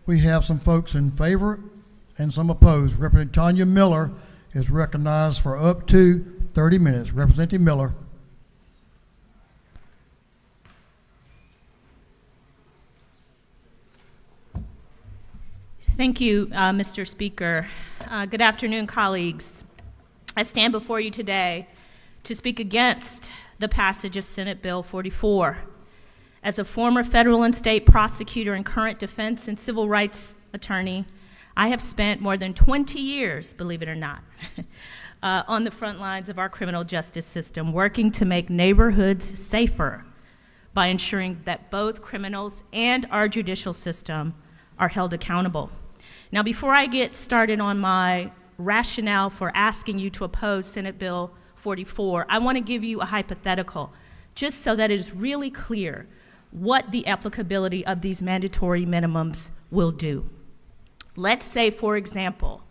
we have some folks in favor and some opposed. Representative Tanya Miller is recognized for up to 30 minutes. Representative Miller. Thank you, Mr. Speaker. Good afternoon, colleagues. I stand before you today to speak against the passage of Senate Bill 44. As a former federal and state prosecutor and current defense and civil rights attorney, I have spent more than 20 years, believe it or not, on the front lines of our criminal justice system, working to make neighborhoods safer by ensuring that both criminals and our judicial system are held accountable. Now, before I get started on my rationale for asking you to oppose Senate Bill 44, I want to give you a hypothetical, just so that it is really clear what the applicability of these mandatory minimums will do. Let's say, for example,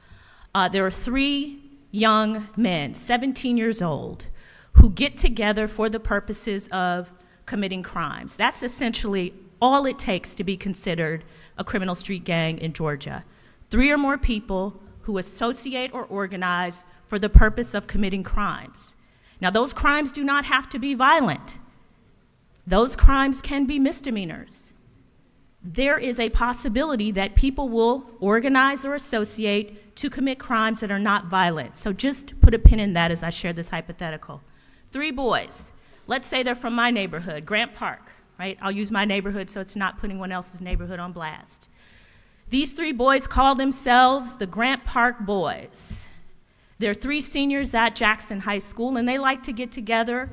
there are 3 young men, 17 years old, who get together for the purposes of committing crimes. That's essentially all it takes to be considered a criminal street gang in Georgia. 3 or more people who associate or organize for the purpose of committing crimes. Now, those crimes do not have to be violent. Those crimes can be misdemeanors. There is a possibility that people will organize or associate to commit crimes that are not violent. So just put a pin in that as I share this hypothetical. 3 boys, let's say they're from my neighborhood, Grant Park, right? I'll use my neighborhood so it's not putting one else's neighborhood on blast. These 3 boys call themselves the Grant Park Boys. They're 3 seniors at Jackson High School, and they like to get together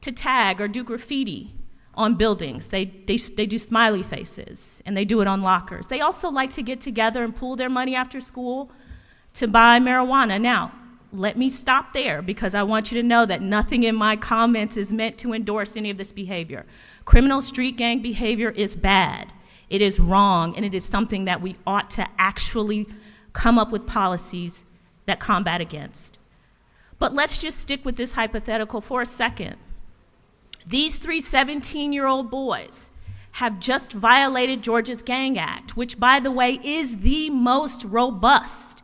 to tag or do graffiti on buildings. They do smiley faces, and they do it on lockers. They also like to get together and pool their money after school to buy marijuana. Now, let me stop there, because I want you to know that nothing in my comments is meant to endorse any of this behavior. Criminal street gang behavior is bad. It is wrong, and it is something that we ought to actually come up with policies that combat against. But let's just stick with this hypothetical for a second. These 3 17-year-old boys have just violated Georgia's Gang Act, which, by the way, is the most robust,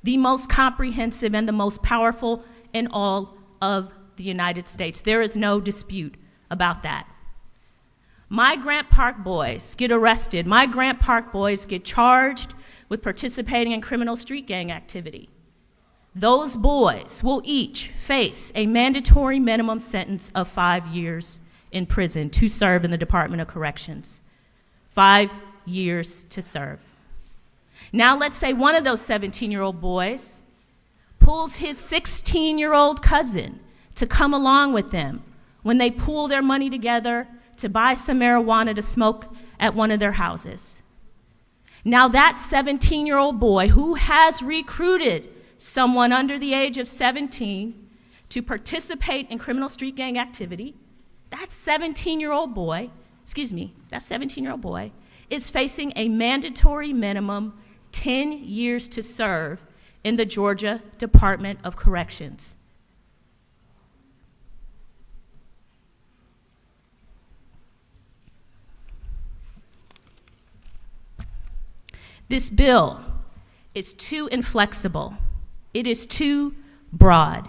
the most comprehensive, and the most powerful in all of the United States. There is no dispute about that. My Grant Park boys get arrested. My Grant Park boys get charged with participating in criminal street gang activity. Those boys will each face a mandatory minimum sentence of 5 years in prison to serve in the Department of Corrections. 5 years to serve. Now let's say one of those 17-year-old boys pulls his 16-year-old cousin to come along with them when they pool their money together to buy some marijuana to smoke at one of their houses. Now that 17-year-old boy who has recruited someone under the age of 17 to participate in criminal street gang activity, that 17-year-old boy is facing a mandatory minimum 10 years to serve in the Georgia Department of Corrections. This bill is too inflexible. It is too broad,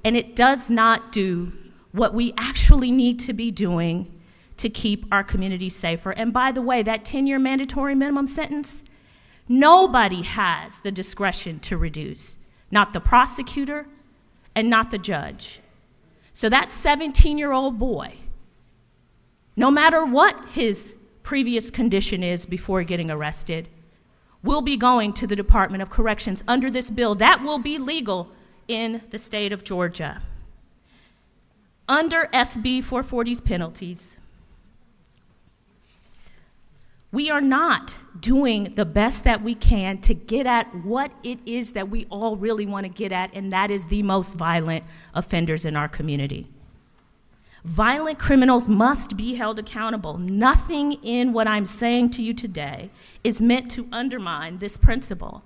and it does not do what we actually need to be doing to keep our community safer. And by the way, that 10-year mandatory minimum sentence, nobody has the discretion to reduce, not the prosecutor and not the judge. So that 17-year-old boy, no matter what his previous condition is before getting arrested, will be going to the Department of Corrections under this bill. That will be legal in the state of Georgia. Under SB440's penalties, we are not doing the best that we can to get at what it is that we all really want to get at, and that is the most violent offenders in our community. Violent criminals must be held accountable. Nothing in what I'm saying to you today is meant to undermine this principle.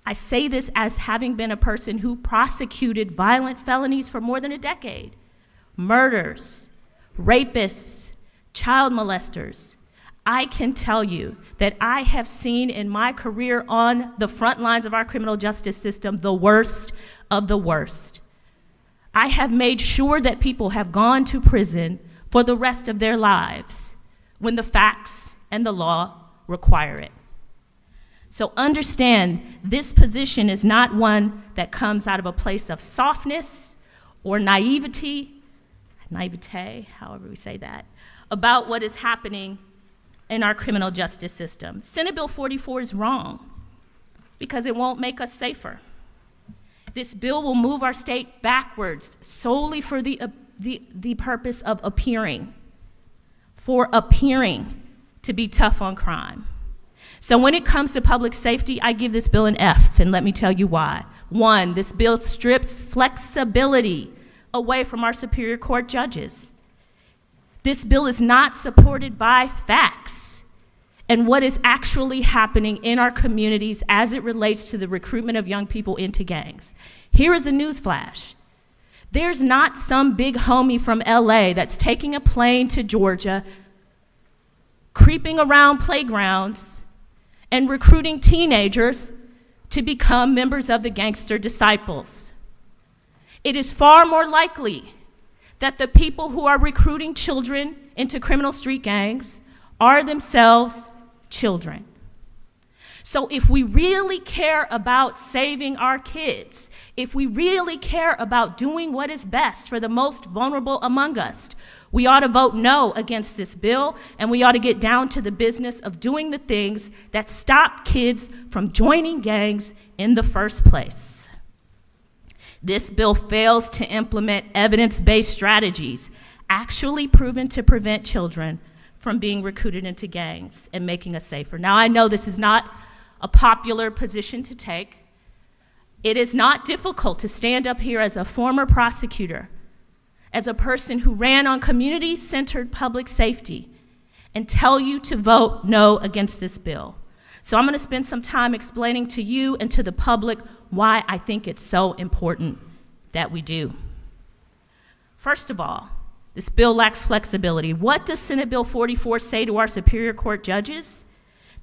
I say this as having been a person who prosecuted violent felonies for more than a decade. Murders, rapists, child molesters. I can tell you that I have seen in my career on the front lines of our criminal justice system the worst of the worst. I have made sure that people have gone to prison for the rest of their lives when the facts and the law require it. So understand, this position is not one that comes out of a place of softness or naivete, however we say that, about what is happening in our criminal justice system. Senate Bill 44 is wrong because it won't make us safer. This bill will move our state backwards solely for the purpose of appearing to be tough on crime. So when it comes to public safety, I give this bill an F, and let me tell you why. One, this bill strips flexibility away from our Superior Court judges. This bill is not supported by facts and what is actually happening in our communities as it relates to the recruitment of young people into gangs. Here is a newsflash. There's not some big homie from LA that's taking a plane to Georgia, creeping around playgrounds, and recruiting teenagers to become members of the Gangster Disciples. It is far more likely that the people who are recruiting children into criminal street gangs are themselves children. So if we really care about saving our kids, if we really care about doing what is best for the most vulnerable among us, we ought to vote no against this bill, and we ought to get down to the business of doing the things that stop kids from joining gangs in the first place. This bill fails to implement evidence-based strategies actually proven to prevent children from being recruited into gangs and making us safer. Now, I know this is not a popular position to take. It is not difficult to stand up here as a former prosecutor, as a person who ran on community-centered public safety, and tell you to vote no against this bill. So I'm going to spend some time explaining to you and to the public why I think it's so important that we do. First of all, this bill lacks flexibility. What does Senate Bill 44 say to our Superior Court judges,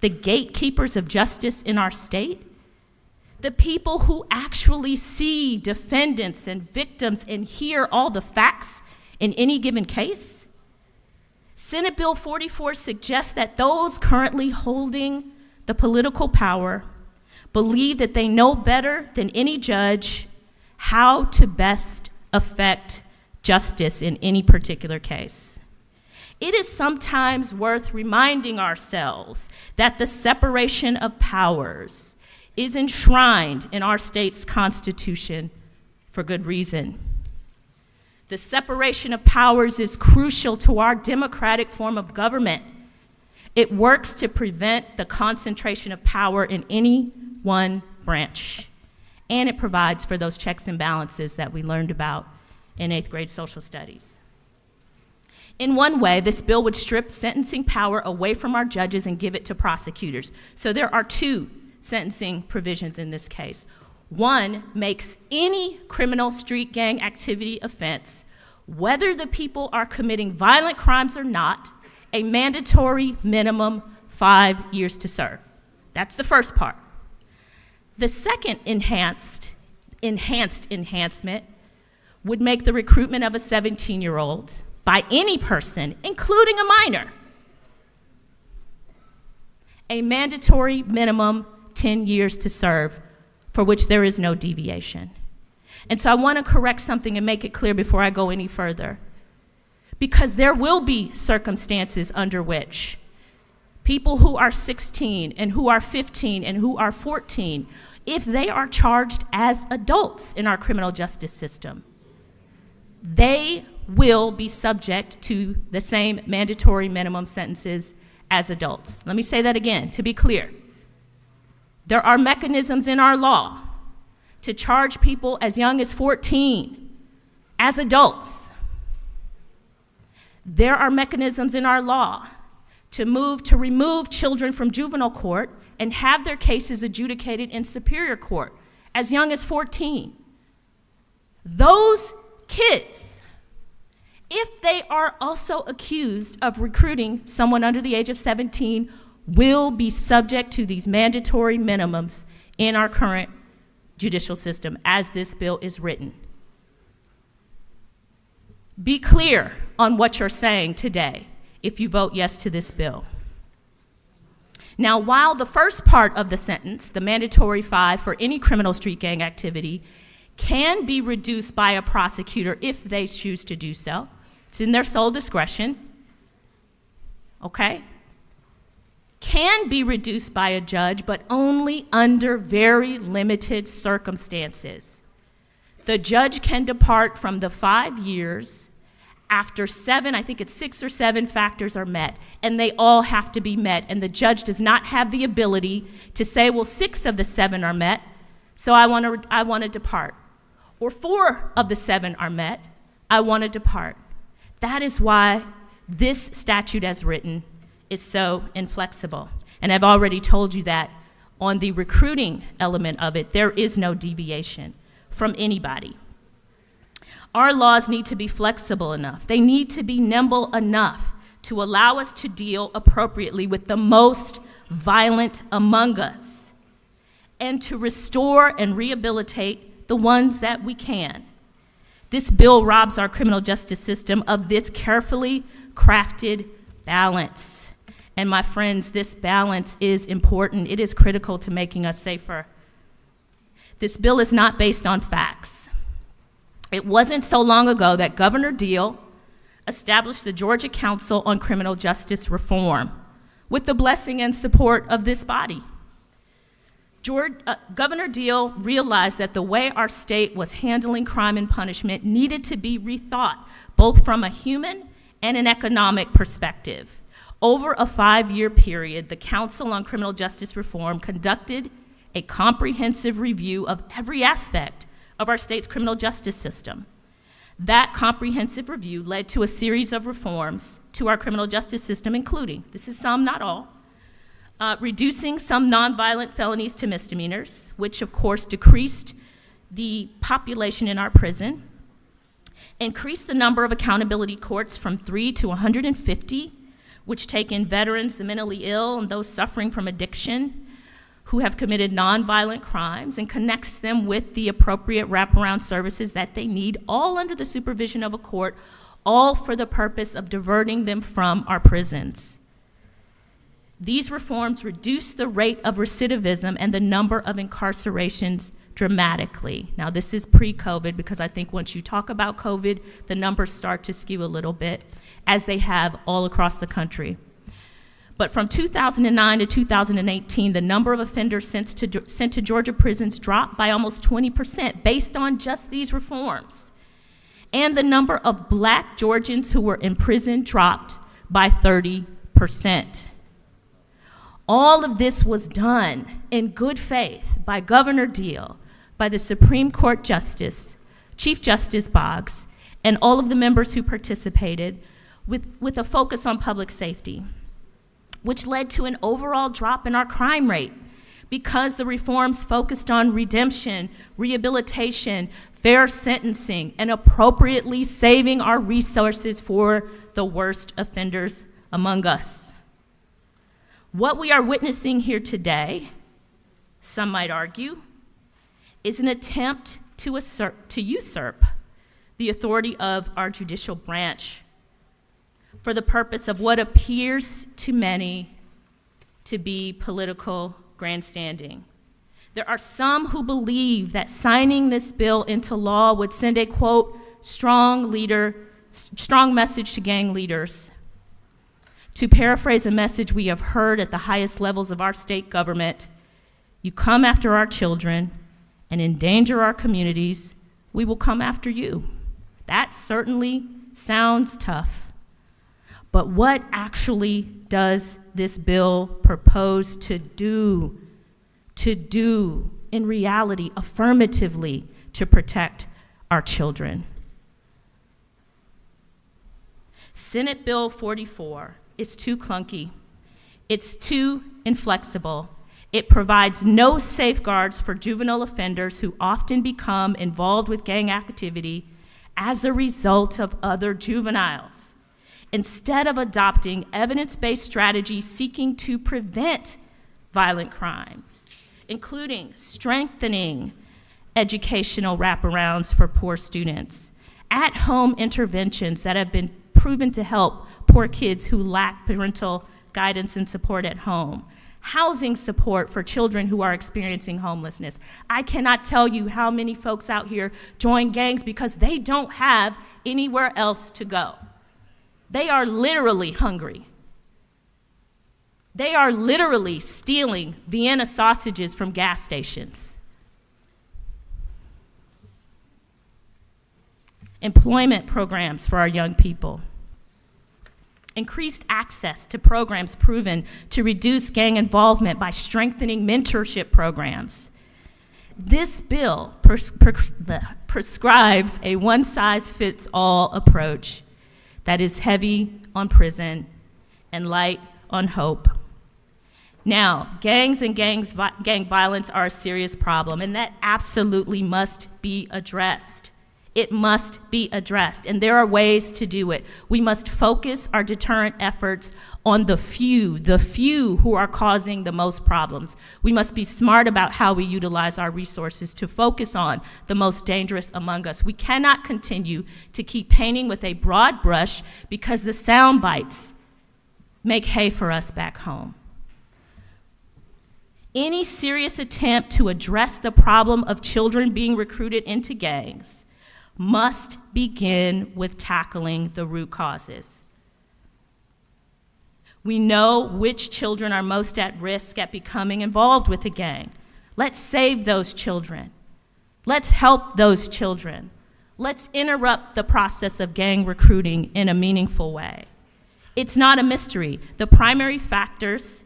the gatekeepers of justice in our state, the people who actually see defendants and victims and hear all the facts in any given case? Senate Bill 44 suggests that those currently holding the political power believe that they know better than any judge how to best affect justice in any particular case. It is sometimes worth reminding ourselves that the separation of powers is enshrined in our state's Constitution for good reason. The separation of powers is crucial to our democratic form of government. It works to prevent the concentration of power in any one branch, and it provides for those checks and balances that we learned about in 8th grade social studies. In one way, this bill would strip sentencing power away from our judges and give it to prosecutors. So there are two sentencing provisions in this case. One makes any criminal street gang activity offense, whether the people are committing violent crimes or not, a mandatory minimum 5 years to serve. That's the first part. The second enhancement would make the recruitment of a 17-year-old by any person, including a minor, a mandatory minimum 10 years to serve, for which there is no deviation. And so I want to correct something and make it clear before I go any further, because there will be circumstances under which people who are 16 and who are 15 and who are 14, if they are charged as adults in our criminal justice system, they will be subject to the same mandatory minimum sentences as adults. Let me say that again to be clear. There are mechanisms in our law to charge people as young as 14 as adults. There are mechanisms in our law to remove children from juvenile court and have their cases adjudicated in Superior Court as young as 14. Those kids, if they are also accused of recruiting someone under the age of 17, will be subject to these mandatory minimums in our current judicial system as this bill is written. Be clear on what you're saying today if you vote yes to this bill. Now, while the first part of the sentence, the mandatory 5 for any criminal street gang activity, can be reduced by a prosecutor if they choose to do so, it's in their sole discretion, okay? Can be reduced by a judge, but only under very limited circumstances. The judge can depart from the 5 years after 7, I think it's 6 or 7 factors are met, and they all have to be met, and the judge does not have the ability to say, well, 6 of the 7 are met, so I want to depart. Or 4 of the 7 are met, I want to depart. That is why this statute as written is so inflexible. And I've already told you that on the recruiting element of it, there is no deviation from anybody. Our laws need to be flexible enough. They need to be nimble enough to allow us to deal appropriately with the most violent among us and to restore and rehabilitate the ones that we can. This bill robs our criminal justice system of this carefully crafted balance. And my friends, this balance is important. It is critical to making us safer. This bill is not based on facts. It wasn't so long ago that Governor Deal established the Georgia Council on Criminal Justice Reform with the blessing and support of this body. Governor Deal realized that the way our state was handling crime and punishment needed to be rethought, both from a human and an economic perspective. Over a 5-year period, the Council on Criminal Justice Reform conducted a comprehensive review of every aspect of our state's criminal justice system. That comprehensive review led to a series of reforms to our criminal justice system, including, this is some, not all, reducing some nonviolent felonies to misdemeanors, which of course decreased the population in our prison, increased the number of accountability courts from 3 to 150, which take in veterans, the mentally ill, and those suffering from addiction who have committed nonviolent crimes, and connects them with the appropriate wraparound services that they need, all under the supervision of a court, all for the purpose of diverting them from our prisons. These reforms reduce the rate of recidivism and the number of incarcerations dramatically. Now, this is pre-COVID, because I think once you talk about COVID, the numbers start to skew a little bit, as they have all across the country. But from 2009 to 2018, the number of offenders sent to Georgia prisons dropped by almost 20% based on just these reforms. And the number of Black Georgians who were in prison dropped by 30%. All of this was done in good faith by Governor Deal, by the Supreme Court Justice, Chief Justice Boggs, and all of the members who participated with a focus on public safety, which led to an overall drop in our crime rate because the reforms focused on redemption, rehabilitation, fair sentencing, and appropriately saving our resources for the worst offenders among us. What we are witnessing here today, some might argue, is an attempt to usurp the authority of our judicial branch for the purpose of what appears to many to be political grandstanding. There are some who believe that signing this bill into law would send a, quote, strong message to gang leaders. To paraphrase a message we have heard at the highest levels of our state government, you come after our children and endanger our communities, we will come after you. That certainly sounds tough. But what actually does this bill propose to do in reality, affirmatively, to protect our children? Senate Bill 44 is too clunky. It's too inflexible. It provides no safeguards for juvenile offenders who often become involved with gang activity as a result of other juveniles, instead of adopting evidence-based strategies seeking to prevent violent crimes, including strengthening educational wraparounds for poor students, at-home interventions that have been proven to help poor kids who lack parental guidance and support at home, housing support for children who are experiencing homelessness. I cannot tell you how many folks out here join gangs because they don't have anywhere else to go. They are literally hungry. They are literally stealing Vienna sausages from gas stations. Employment programs for our young people. Increased access to programs proven to reduce gang involvement by strengthening mentorship programs. This bill prescribes a one-size-fits-all approach that is heavy on prison and light on hope. Now, gangs and gang violence are a serious problem, and that absolutely must be addressed. It must be addressed, and there are ways to do it. We must focus our deterrent efforts on the few who are causing the most problems. We must be smart about how we utilize our resources to focus on the most dangerous among us. We cannot continue to keep painting with a broad brush because the sound bites make hay for us back home. Any serious attempt to address the problem of children being recruited into gangs must begin with tackling the root causes. We know which children are most at risk at becoming involved with a gang. Let's save those children. Let's help those children. Let's interrupt the process of gang recruiting in a meaningful way. It's not a mystery. The primary factors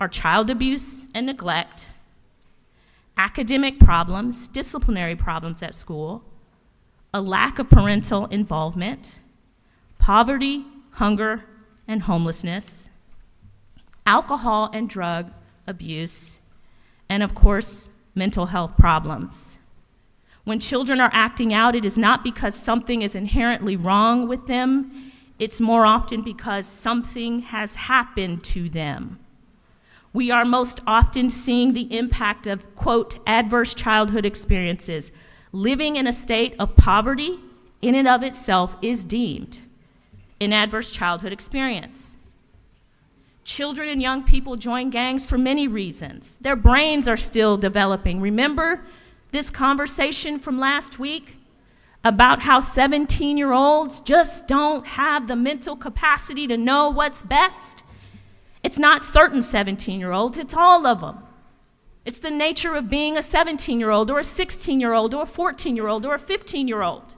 are child abuse and neglect, academic problems, disciplinary problems at school, a lack of parental involvement, poverty, hunger, and homelessness, alcohol and drug abuse, and of course, mental health problems. When children are acting out, it is not because something is inherently wrong with them, it's more often because something has happened to them. We are most often seeing the impact of, quote, adverse childhood experiences. Living in a state of poverty in and of itself is deemed an adverse childhood experience. Children and young people join gangs for many reasons. Their brains are still developing. Remember this conversation from last week about how 17-year-olds just don't have the mental capacity to know what's best? It's not certain 17-year-olds, it's all of them. It's the nature of being a 17-year-old or a 16-year-old or a 14-year-old or a 15-year-old.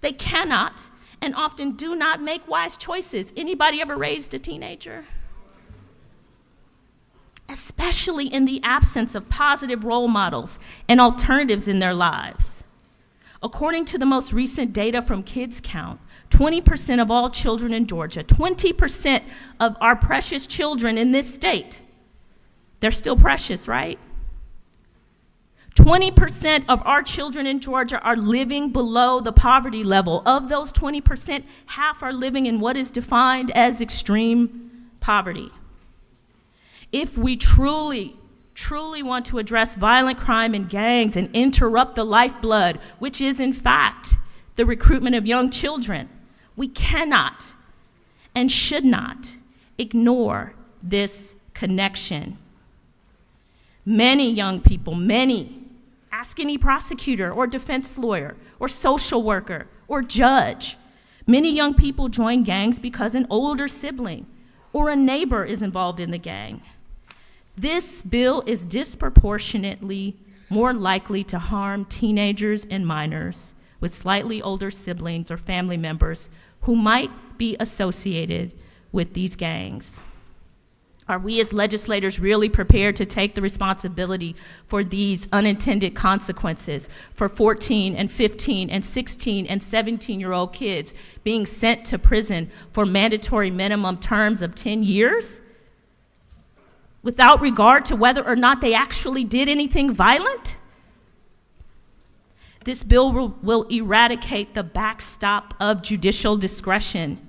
They cannot and often do not make wise choices. Anybody ever raised a teenager? Especially in the absence of positive role models and alternatives in their lives. According to the most recent data from Kids Count, 20% of all children in Georgia, 20% of our precious children in this state, they're still precious, right? 20% of our children in Georgia are living below the poverty level. Of those 20%, half are living in what is defined as extreme poverty. If we truly want to address violent crime and gangs and interrupt the lifeblood, which is in fact the recruitment of young children, we cannot and should not ignore this connection. Many young people, ask any prosecutor or defense lawyer or social worker or judge. Many young people join gangs because an older sibling or a neighbor is involved in the gang. This bill is disproportionately more likely to harm teenagers and minors with slightly older siblings or family members who might be associated with these gangs. Are we as legislators really prepared to take the responsibility for these unintended consequences for 14 and 15 and 16 and 17-year-old kids being sent to prison for mandatory minimum terms of 10 years? Without regard to whether or not they actually did anything violent? This bill will eradicate the backstop of judicial discretion,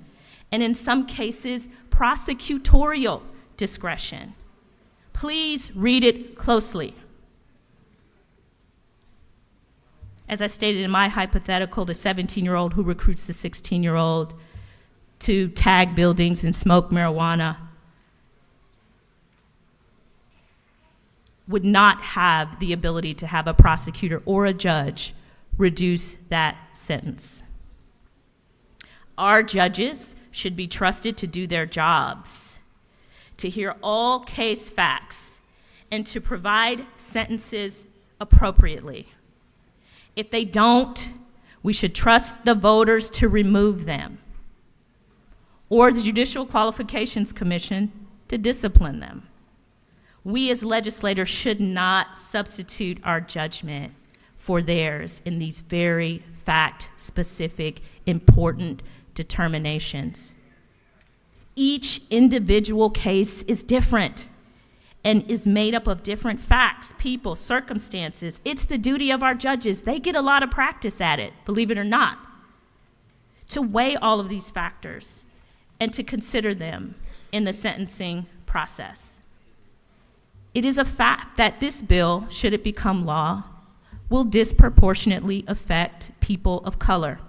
and in some cases, prosecutorial discretion. Please read it closely. As I stated in my hypothetical, the 17-year-old who recruits the 16-year-old to tag buildings and smoke marijuana would not have the ability to have a prosecutor or a judge reduce that sentence. Our judges should be trusted to do their jobs, to hear all case facts, and to provide sentences appropriately. If they don't, we should trust the voters to remove them, or the Judicial Qualifications Commission to discipline them. We as legislators should not substitute our judgment for theirs in these very fact-specific, important determinations. Each individual case is different and is made up of different facts, people, circumstances. It's the duty of our judges. They get a lot of practice at it, believe it or not, to weigh all of these factors and to consider them in the sentencing process. It is a fact that this bill, should it become law, will disproportionately affect people of color.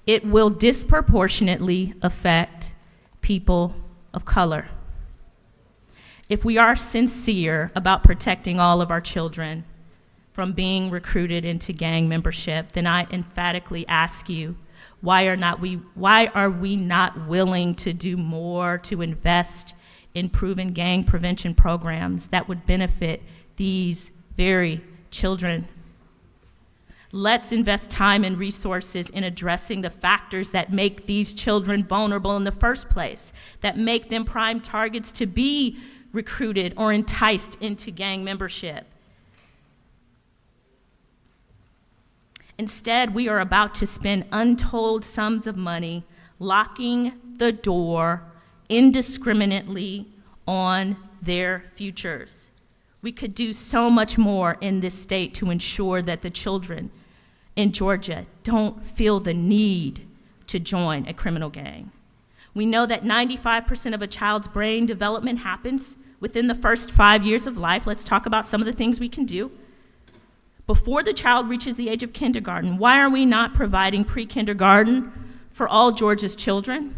It will disproportionately affect people of color. If we are sincere about protecting all of our children from being recruited into gang membership, then I emphatically ask you, why are we not willing to do more to invest in proven gang prevention programs that would benefit these very children? Let's invest time and resources in addressing the factors that make these children vulnerable in the first place, that make them prime targets to be recruited or enticed into gang membership. Instead, we are about to spend untold sums of money locking the door indiscriminately on their futures. We could do so much more in this state to ensure that the children in Georgia don't feel the need to join a criminal gang. We know that 95% of a child's brain development happens within the first 5 years of life. Let's talk about some of the things we can do. Before the child reaches the age of kindergarten, why are we not providing pre-kindergarten for all Georgia's children?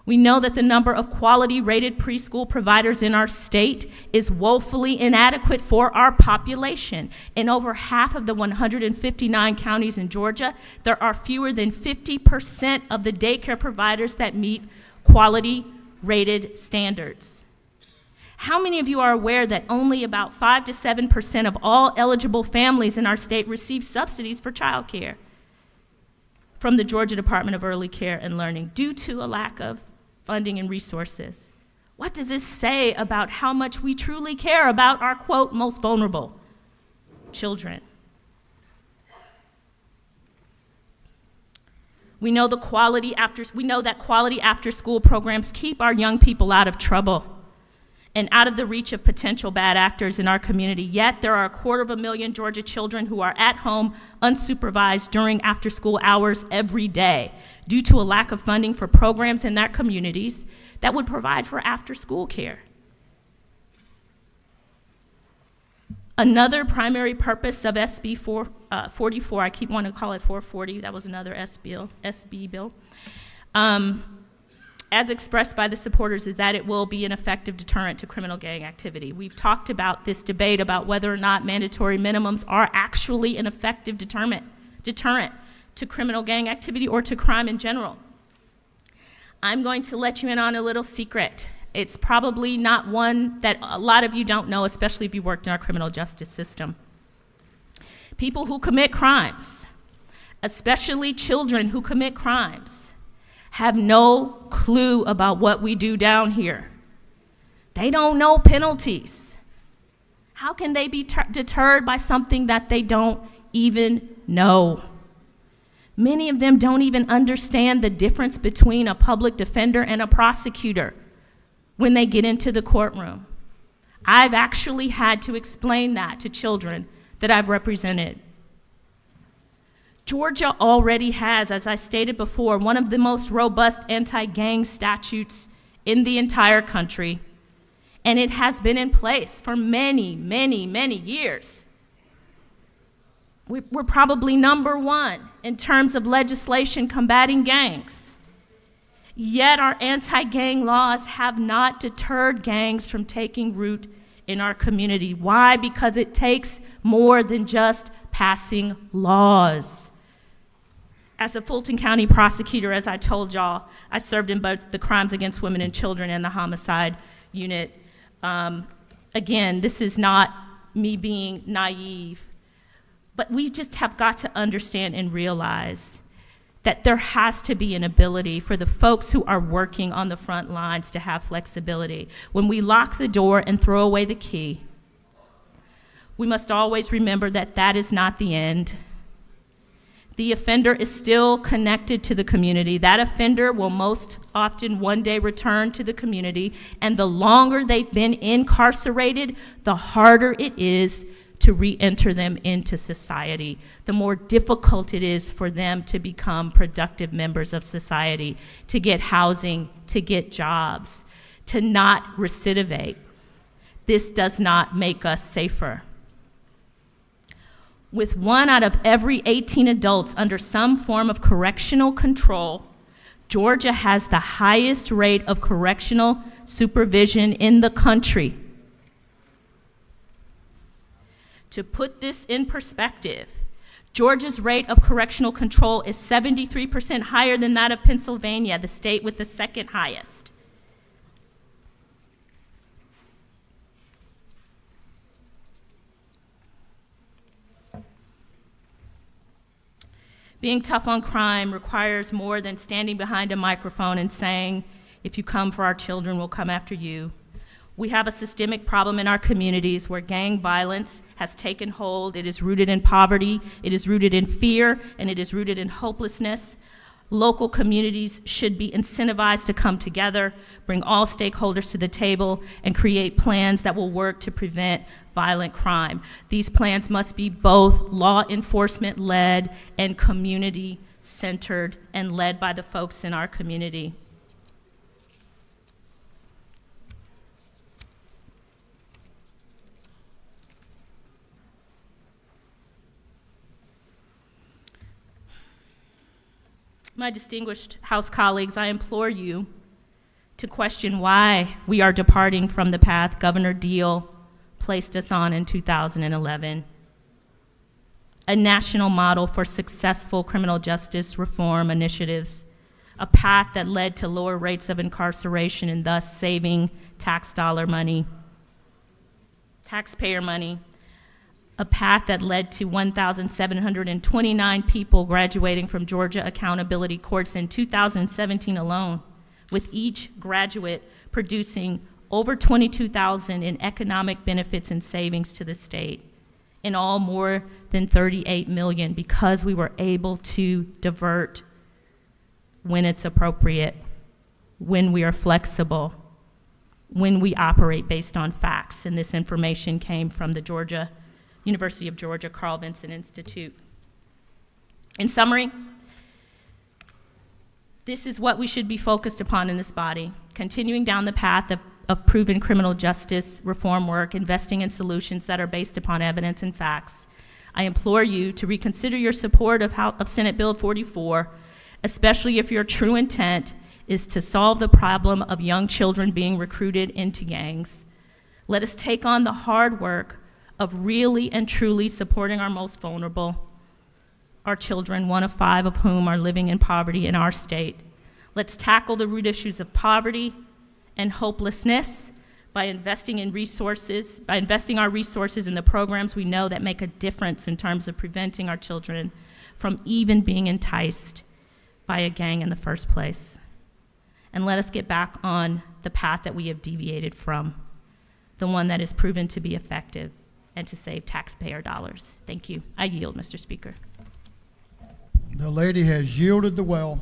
We know that the number of quality-rated preschool providers in our state is woefully inadequate for our population. In over half of the 159 counties in Georgia, there are fewer than 50% of the daycare providers that meet quality-rated standards. How many of you are aware that only about 5 to 7% of all eligible families in our state receive subsidies for childcare from the Georgia Department of Early Care and Learning due to a lack of funding and resources? What does this say about how much we truly care about our, quote, most vulnerable children? We know that quality after school programs keep our young people out of trouble and out of the reach of potential bad actors in our community. Yet there are 250,000 Georgia children who are at home unsupervised during after-school hours every day due to a lack of funding for programs in their communities that would provide for after-school care. Another primary purpose of SB44, I keep wanting to call it 440, that was another SB bill, as expressed by the supporters, is that it will be an effective deterrent to criminal gang activity. We've talked about this debate about whether or not mandatory minimums are actually an effective deterrent to criminal gang activity or to crime in general. I'm going to let you in on a little secret. It's probably not one that a lot of you don't know, especially if you worked in our criminal justice system. People who commit crimes, especially children who commit crimes, have no clue about what we do down here. They don't know penalties. How can they be deterred by something that they don't even know? Many of them don't even understand the difference between a public defender and a prosecutor when they get into the courtroom. I've actually had to explain that to children that I've represented. Georgia already has, as I stated before, one of the most robust anti-gang statutes in the entire country, and it has been in place for many, many, many years. We're probably number one in terms of legislation combating gangs. Yet our anti-gang laws have not deterred gangs from taking root in our community. Why? Because it takes more than just passing laws. As a Fulton County prosecutor, as I told y'all, I served in both the crimes against women and children and the homicide unit. Again, this is not me being naive, but we just have got to understand and realize that there has to be an ability for the folks who are working on the front lines to have flexibility. When we lock the door and throw away the key, we must always remember that that is not the end. The offender is still connected to the community. That offender will most often one day return to the community, and the longer they've been incarcerated, the harder it is to re-enter them into society, the more difficult it is for them to become productive members of society, to get housing, to get jobs, to not recidivate. This does not make us safer. With 1 out of every 18 adults under some form of correctional control, Georgia has the highest rate of correctional supervision in the country. To put this in perspective, Georgia's rate of correctional control is 73% higher than that of Pennsylvania, the state with the second highest. Being tough on crime requires more than standing behind a microphone and saying, if you come for our children, we'll come after you. We have a systemic problem in our communities where gang violence has taken hold. It is rooted in poverty, it is rooted in fear, and it is rooted in hopelessness. Local communities should be incentivized to come together, bring all stakeholders to the table, and create plans that will work to prevent violent crime. These plans must be both law enforcement led and community centered and led by the folks in our community. My distinguished House colleagues, I implore you to question why we are departing from the path Governor Deal placed us on in 2011, a national model for successful criminal justice reform initiatives, a path that led to lower rates of incarceration and thus saving taxpayer money, a path that led to 1,729 people graduating from Georgia Accountability Courts in 2017 alone, with each graduate producing over $22,000 in economic benefits and savings to the state. In all, more than $38 million, because we were able to divert when it's appropriate, when we are flexible, when we operate based on facts. And this information came from the University of Georgia Carl Vinson Institute. In summary, this is what we should be focused upon in this body: continuing down the path of proven criminal justice reform work, investing in solutions that are based upon evidence and facts. I implore you to reconsider your support of Senate Bill 44, especially if your true intent is to solve the problem of young children being recruited into gangs. Let us take on the hard work of really and truly supporting our most vulnerable, our children, 1 of 5 of whom are living in poverty in our state. Let's tackle the root issues of poverty and hopelessness by investing our resources in the programs we know that make a difference in terms of preventing our children from even being enticed by a gang in the first place. And let us get back on the path that we have deviated from, the one that is proven to be effective and to save taxpayer dollars. Thank you. I yield, Mr. Speaker. The lady has yielded the well.